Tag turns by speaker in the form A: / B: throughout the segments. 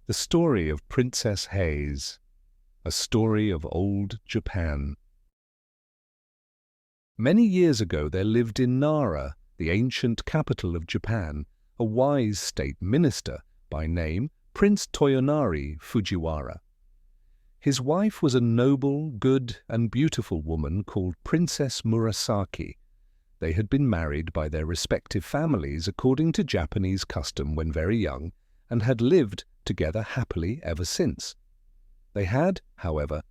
A: The Story of Princess Hase, a story of old Japan. Many years ago there lived in Nara, the ancient capital of Japan, a wise state minister, by name Prince Toyonari Fujiwara. His wife was a noble, good, and beautiful woman called Princess Murasaki. They had been married by their respective families according to Japanese custom when very young, and had lived together happily ever since. They had, however,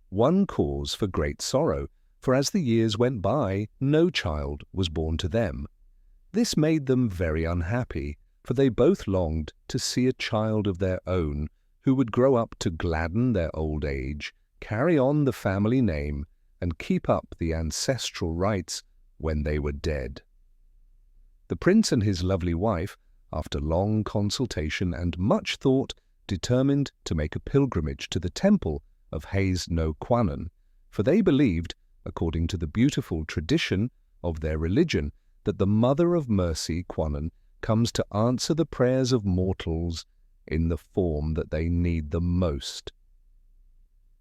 A: one cause for great sorrow, for as the years went by, no child was born to them. This made them very unhappy, for they both longed to see a child of their own who would grow up to gladden their old age, carry on the family name, and keep up the ancestral rights when they were dead. The prince and his lovely wife, after long consultation and much thought, determined to make a pilgrimage to the temple of Hase no Kwanon, for they believed, according to the beautiful tradition of their religion, that the Mother of Mercy, Kwanon, comes to answer the prayers of mortals in the form that they need the most.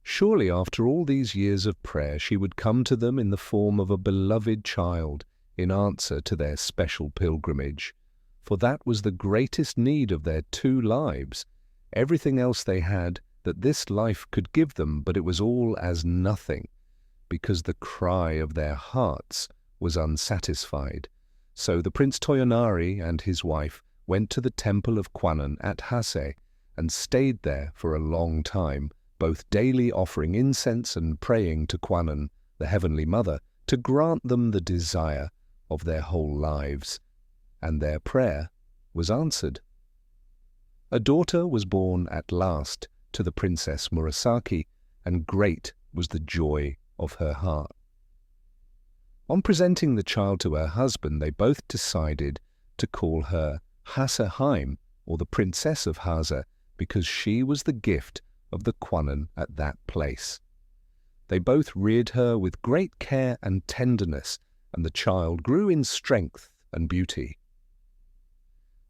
A: Surely after all these years of prayer she would come to them in the form of a beloved child in answer to their special pilgrimage, for that was the greatest need of their two lives. Everything else they had that this life could give them, but it was all as nothing, because the cry of their hearts was unsatisfied. So the Prince Toyonari and his wife went to the temple of Kwanon at Hase and stayed there for a long time, both daily offering incense and praying to Kwanon, the Heavenly Mother, to grant them the desire of their whole lives. And their prayer was answered. A daughter was born at last to the Princess Murasaki, and great was the joy of her heart. On presenting the child to her husband, they both decided to call her Haseheim, or the Princess of Hase, because she was the gift of the Kwanon at that place. They both reared her with great care and tenderness, and the child grew in strength and beauty.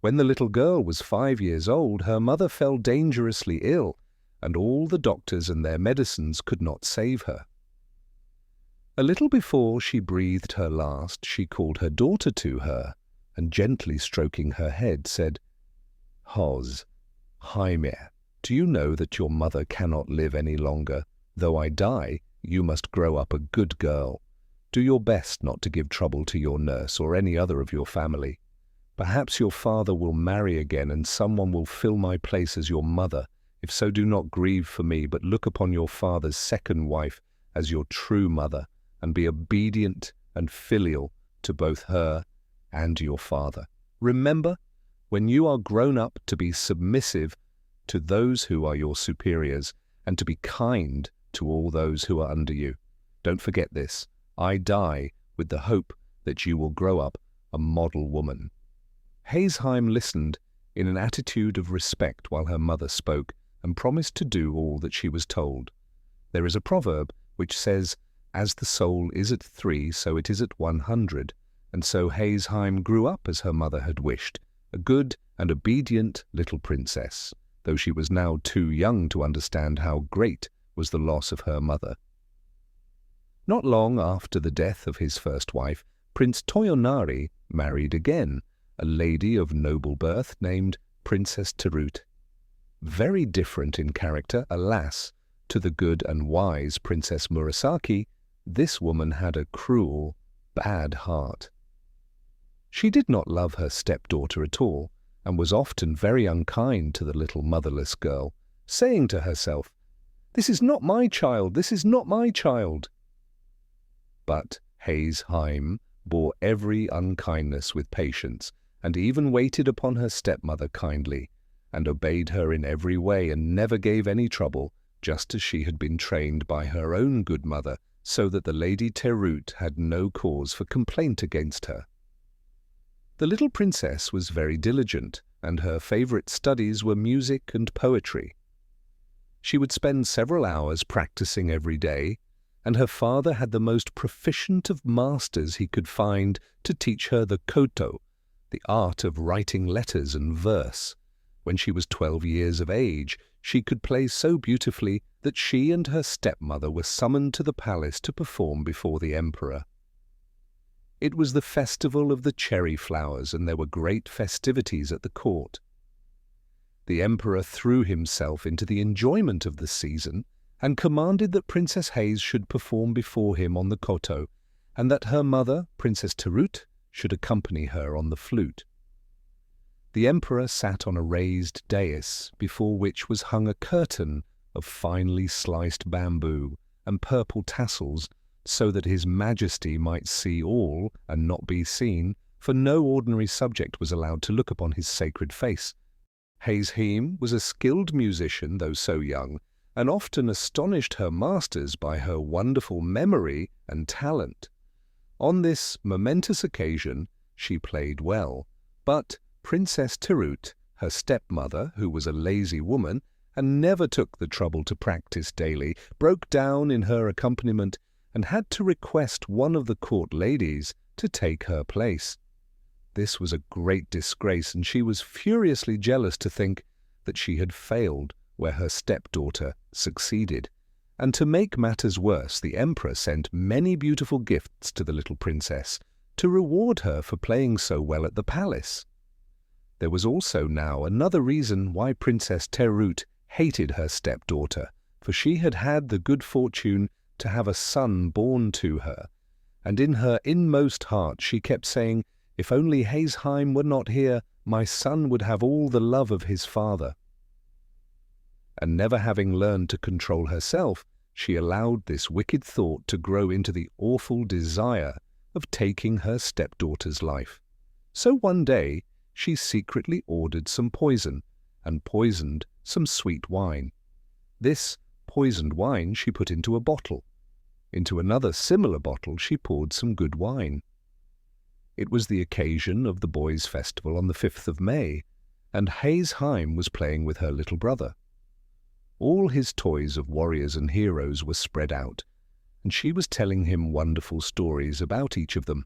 A: When the little girl was 5 years old, her mother fell dangerously ill, and all the doctors and their medicines could not save her. A little before she breathed her last, she called her daughter to her, and gently stroking her head, said, "Hase, Jaime, do you know that your mother cannot live any longer? Though I die, you must grow up a good girl. Do your best not to give trouble to your nurse or any other of your family. Perhaps your father will marry again, and someone will fill my place as your mother. If so, do not grieve for me, but look upon your father's second wife as your true mother, and be obedient and filial to both her and your father. Remember, when you are grown up, to be submissive to those who are your superiors, and to be kind to all those who are under you. Don't forget this. I die with the hope that you will grow up a model woman." Haseheim listened in an attitude of respect while her mother spoke, and promised to do all that she was told. There is a proverb which says, "As the soul is at 3, so it is at 100, and so Haseheim grew up as her mother had wished, a good and obedient little princess, though she was now too young to understand how great was the loss of her mother. Not long after the death of his first wife, Prince Toyonari married again, a lady of noble birth named Princess Terute. Very different in character, alas, to the good and wise Princess Murasaki, this woman had a cruel, bad heart. She did not love her stepdaughter at all, and was often very unkind to the little motherless girl, saying to herself, "This is not my child, this is not my child." But Haseheim bore every unkindness with patience, and even waited upon her stepmother kindly, and obeyed her in every way, and never gave any trouble, just as she had been trained by her own good mother, so that the Lady Terute had no cause for complaint against her. The little princess was very diligent, and her favourite studies were music and poetry. She would spend several hours practising every day, and her father had the most proficient of masters he could find to teach her the koto, the art of writing letters and verse, When she was 12 years of age, she could play so beautifully that she and her stepmother were summoned to the palace to perform before the emperor. It was the festival of the cherry flowers, and there were great festivities at the court. The emperor threw himself into the enjoyment of the season and commanded that Princess Hase should perform before him on the koto, and that her mother, Princess Terut, should accompany her on the flute. The emperor sat on a raised dais, before which was hung a curtain of finely sliced bamboo and purple tassels, so that his majesty might see all and not be seen, for no ordinary subject was allowed to look upon his sacred face. Hase was a skilled musician, though so young, and often astonished her masters by her wonderful memory and talent. On this momentous occasion she played well, but Princess Terut, her stepmother, who was a lazy woman and never took the trouble to practice daily, broke down in her accompaniment and had to request one of the court ladies to take her place. This was a great disgrace, and she was furiously jealous to think that she had failed where her stepdaughter succeeded. And to make matters worse, the emperor sent many beautiful gifts to the little princess to reward her for playing so well at the palace. There was also now another reason why Princess Terut hated her stepdaughter, for she had had the good fortune to have a son born to her, and in her inmost heart she kept saying, "If only Hase were not here, my son would have all the love of his father." And never having learned to control herself, she allowed this wicked thought to grow into the awful desire of taking her stepdaughter's life. So one day she secretly ordered some poison, and poisoned some sweet wine. This poisoned wine she put into a bottle. Into another similar bottle she poured some good wine. It was the occasion of the boys' festival on the 5th of May, and Hase was playing with her little brother. All his toys of warriors and heroes were spread out, and she was telling him wonderful stories about each of them.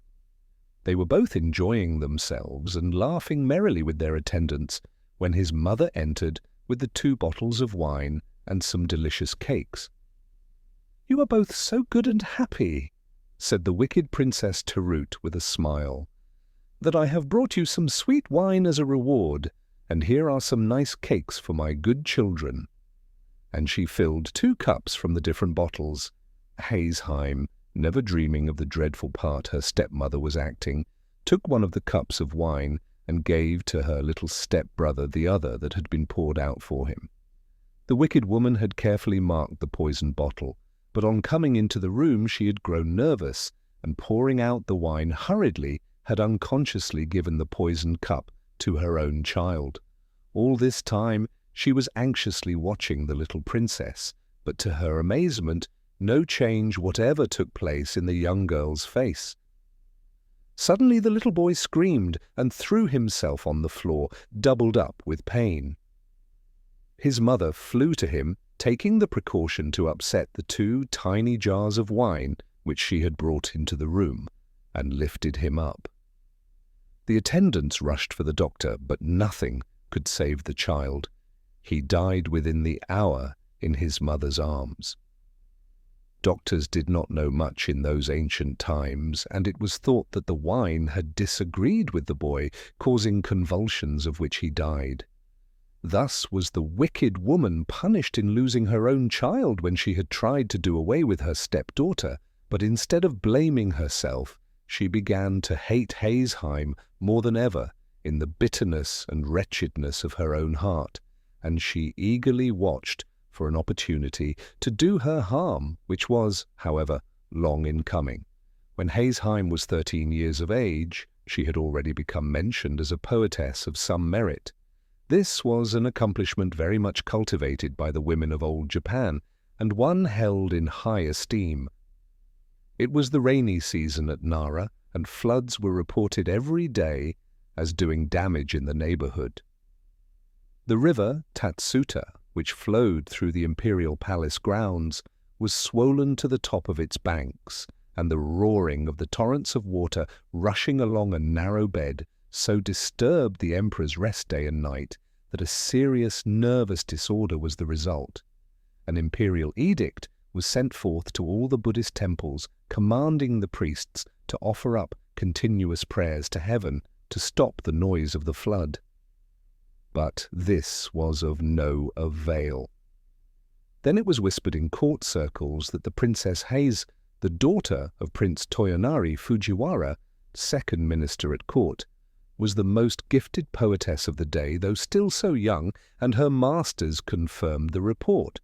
A: They were both enjoying themselves and laughing merrily with their attendants when his mother entered with the 2 bottles of wine and some delicious cakes. "You are both so good and happy," said the wicked Princess Terut with a smile, "that I have brought you some sweet wine as a reward, and here are some nice cakes for my good children." And she filled 2 cups from the different bottles. Hase, never dreaming of the dreadful part her stepmother was acting, took one of the cups of wine and gave to her little step-brother the other that had been poured out for him. The wicked woman had carefully marked the poisoned bottle, but on coming into the room she had grown nervous, and pouring out the wine hurriedly, had unconsciously given the poisoned cup to her own child. All this time she was anxiously watching the little princess, but to her amazement, no change whatever took place in the young girl's face. Suddenly the little boy screamed and threw himself on the floor, doubled up with pain. His mother flew to him, taking the precaution to upset the 2 tiny jars of wine which she had brought into the room, and lifted him up. The attendants rushed for the doctor, but nothing could save the child. He died within the hour in his mother's arms. Doctors did not know much in those ancient times, and it was thought that the wine had disagreed with the boy, causing convulsions of which he died. Thus was the wicked woman punished in losing her own child when she had tried to do away with her stepdaughter, but instead of blaming herself, she began to hate Hase more than ever in the bitterness and wretchedness of her own heart, and she eagerly watched for an opportunity to do her harm, which was, however, long in coming. When Hase was 13 years of age, she had already become mentioned as a poetess of some merit. This was an accomplishment very much cultivated by the women of old Japan, and one held in high esteem. It was the rainy season at Nara, and floods were reported every day as doing damage in the neighborhood. The river Tatsuta, which flowed through the imperial palace grounds, was swollen to the top of its banks, and the roaring of the torrents of water rushing along a narrow bed so disturbed the emperor's rest day and night that a serious nervous disorder was the result. An imperial edict was sent forth to all the Buddhist temples, commanding the priests to offer up continuous prayers to heaven to stop the noise of the flood. But this was of no avail. Then it was whispered in court circles that the Princess Hase, the daughter of Prince Toyonari Fujiwara, second minister at court, was the most gifted poetess of the day, though still so young, and her masters confirmed the report.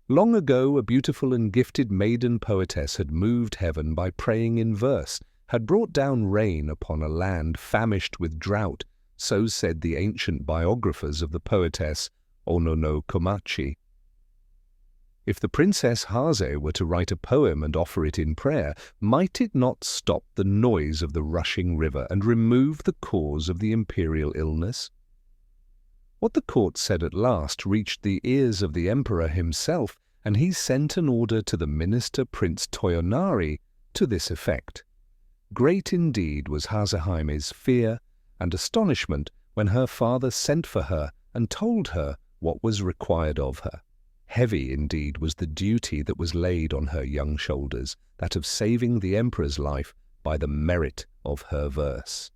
A: Long ago, a beautiful and gifted maiden poetess had moved heaven by praying in verse, had brought down rain upon a land famished with drought, so said the ancient biographers of the poetess Ono no Komachi. If the Princess Hase were to write a poem and offer it in prayer, might it not stop the noise of the rushing river and remove the cause of the imperial illness? What the court said at last reached the ears of the emperor himself, and he sent an order to the minister Prince Toyonari to this effect. Great indeed was Haseheime's fear and astonishment when her father sent for her and told her what was required of her. Heavy indeed was the duty that was laid on her young shoulders, that of saving the emperor's life by the merit of her verse.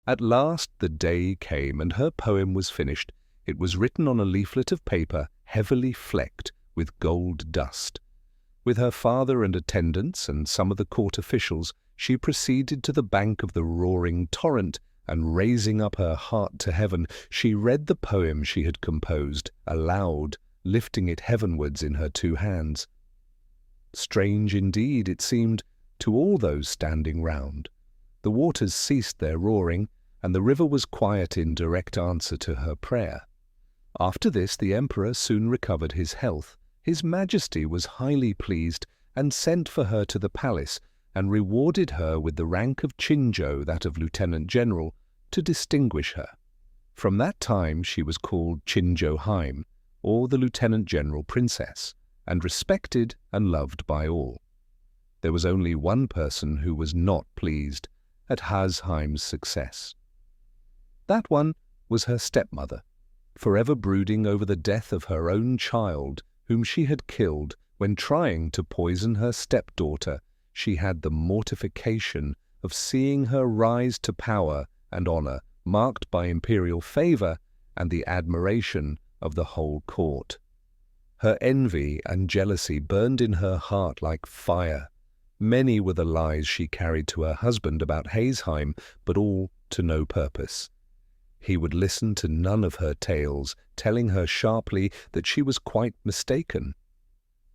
A: At last the day came, and her poem was finished. It was written on a leaflet of paper heavily flecked with gold dust. With her father and attendants and some of the court officials, she proceeded to the bank of the roaring torrent, and raising up her heart to heaven, she read the poem she had composed aloud, lifting it heavenwards in her two hands. Strange indeed it seemed to all those standing round. The waters ceased their roaring, and the river was quiet in direct answer to her prayer. After this the emperor soon recovered his health. His Majesty was highly pleased, and sent for her to the palace, and rewarded her with the rank of Chinjo, that of Lieutenant General, to distinguish her. From that time she was called Chinjo Haim, or the Lieutenant General Princess, and respected and loved by all. There was only one person who was not pleased at Hasheim's success. That one was her stepmother, forever brooding over the death of her own child, whom she had killed when trying to poison her stepdaughter. She had the mortification of seeing her rise to power and honor, marked by imperial favor and the admiration of the whole court. Her envy and jealousy burned in her heart like fire. Many were the lies she carried to her husband about Hasheim, but all to no purpose. He would listen to none of her tales, telling her sharply that she was quite mistaken.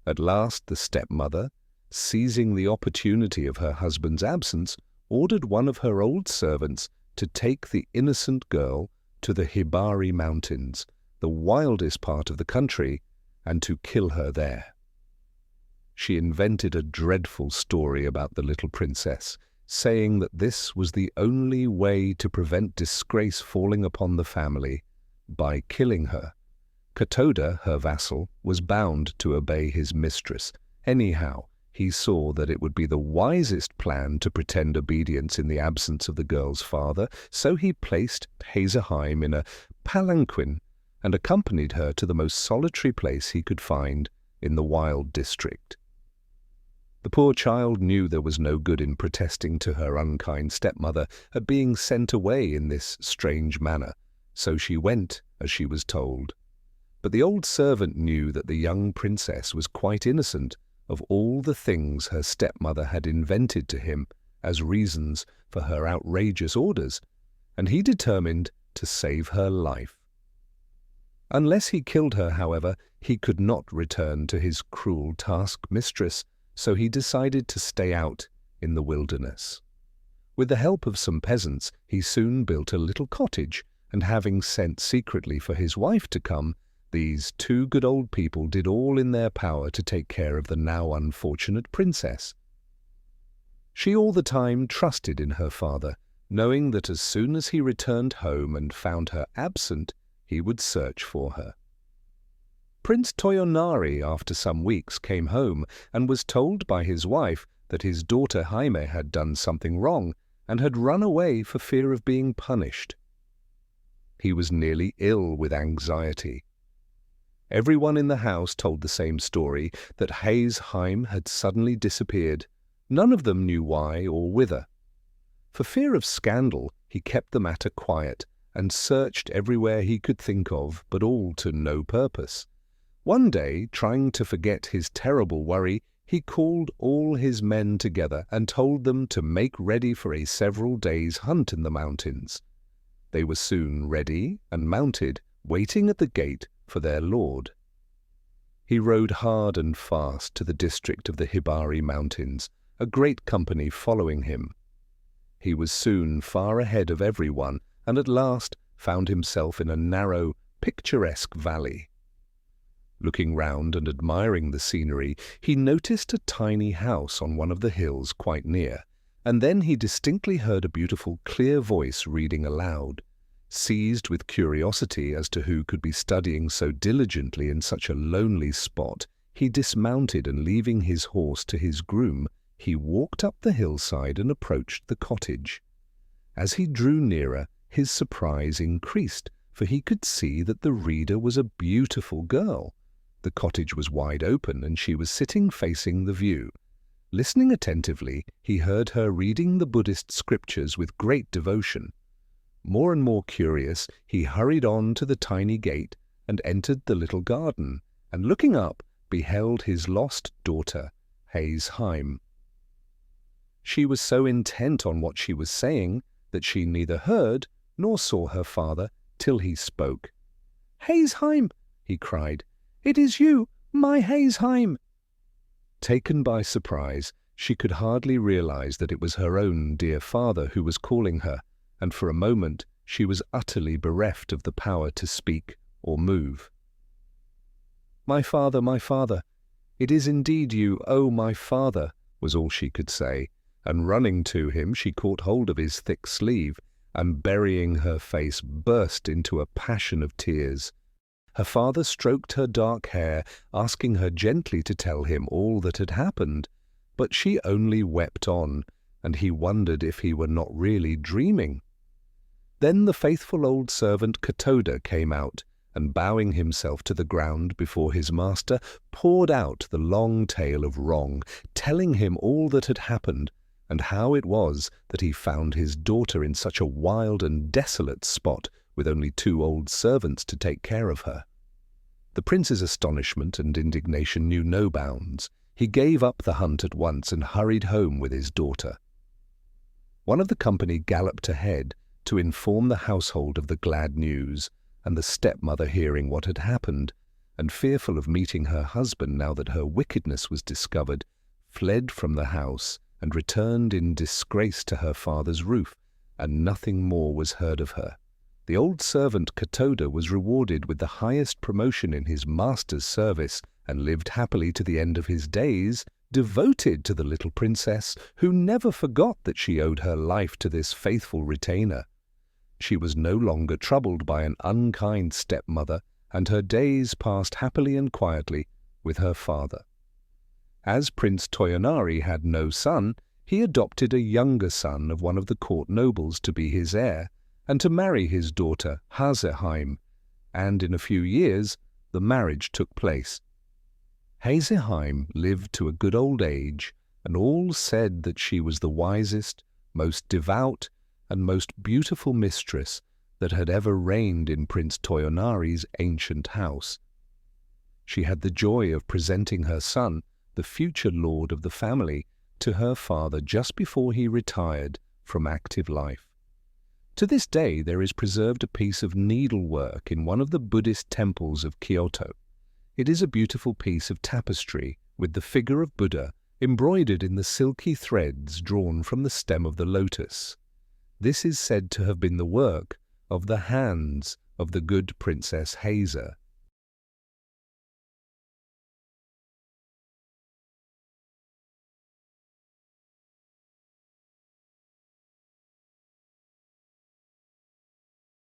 A: At last the stepmother, seizing the opportunity of her husband's absence, ordered one of her old servants to take the innocent girl to the Hibari Mountains, the wildest part of the country, and to kill her there. She invented a dreadful story about the little princess, saying that this was the only way to prevent disgrace falling upon the family, by killing her. Katoda, her vassal, was bound to obey his mistress. Anyhow, he saw that it would be the wisest plan to pretend obedience in the absence of the girl's father, so he placed Hazeheim in a palanquin and accompanied her to the most solitary place he could find in the wild district. The poor child knew there was no good in protesting to her unkind stepmother at being sent away in this strange manner, so she went as she was told. But the old servant knew that the young princess was quite innocent of all the things her stepmother had invented to him as reasons for her outrageous orders, and he determined to save her life. Unless he killed her, however, he could not return to his cruel taskmistress, so he decided to stay out in the wilderness. With the help of some peasants, he soon built a little cottage, and having sent secretly for his wife to come, these two good old people did all in their power to take care of the now unfortunate princess. She all the time trusted in her father, knowing that as soon as he returned home and found her absent, he would search for her. Prince Toyonari, after some weeks, came home and was told by his wife that his daughter Jaime had done something wrong and had run away for fear of being punished. He was nearly ill with anxiety. Everyone in the house told the same story, that Hase had suddenly disappeared. None of them knew why or whither. For fear of scandal, he kept the matter quiet and searched everywhere he could think of, but all to no purpose. One day, trying to forget his terrible worry, he called all his men together and told them to make ready for a several days' hunt in the mountains. They were soon ready and mounted, waiting at the gate for their lord. He rode hard and fast to the district of the Hibari Mountains, a great company following him. He was soon far ahead of everyone, and at last found himself in a narrow, picturesque valley. Looking round and admiring the scenery, he noticed a tiny house on one of the hills quite near, and then he distinctly heard a beautiful, clear voice reading aloud. Seized with curiosity as to who could be studying so diligently in such a lonely spot, he dismounted and, leaving his horse to his groom, he walked up the hillside and approached the cottage. As he drew nearer, his surprise increased, for he could see that the reader was a beautiful girl. The cottage was wide open, and she was sitting facing the view. Listening attentively, he heard her reading the Buddhist scriptures with great devotion. More and more curious, he hurried on to the tiny gate and entered the little garden, and looking up, beheld his lost daughter, Hase. She was so intent on what she was saying that she neither heard nor saw her father till he spoke. "Hase," he cried, "it is you, my Hase." Taken by surprise, she could hardly realize that it was her own dear father who was calling her, and for a moment she was utterly bereft of the power to speak or move. My father, it is indeed you, oh, my father," was all she could say, and running to him she caught hold of his thick sleeve, and burying her face burst into a passion of tears. Her father stroked her dark hair, asking her gently to tell him all that had happened, but she only wept on, and he wondered if he were not really dreaming. Then the faithful old servant Katoda came out, and bowing himself to the ground before his master, poured out the long tale of wrong, telling him all that had happened, and how it was that he found his daughter in such a wild and desolate spot, with only 2 old servants to take care of her. The prince's astonishment and indignation knew no bounds. He gave up the hunt at once and hurried home with his daughter. One of the company galloped ahead to inform the household of the glad news, and the stepmother, hearing what had happened, and fearful of meeting her husband now that her wickedness was discovered, fled from the house and returned in disgrace to her father's roof, and nothing more was heard of her. The old servant Katoda was rewarded with the highest promotion in his master's service, and lived happily to the end of his days, devoted to the little princess, who never forgot that she owed her life to this faithful retainer. She was no longer troubled by an unkind stepmother, and her days passed happily and quietly with her father. As Prince Toyonari had no son, he adopted a younger son of one of the court nobles to be his heir, and to marry his daughter Hase, and in a few years the marriage took place. Hase lived to a good old age, and all said that she was the wisest, most devout, and most beautiful mistress that had ever reigned in Prince Toyonari's ancient house. She had the joy of presenting her son, the future lord of the family, to her father just before he retired from active life. To this day there is preserved a piece of needlework in one of the Buddhist temples of Kyoto. It is a beautiful piece of tapestry with the figure of Buddha embroidered in the silky threads drawn from the stem of the lotus. This is said to have been the work of the hands of the good Princess Hase.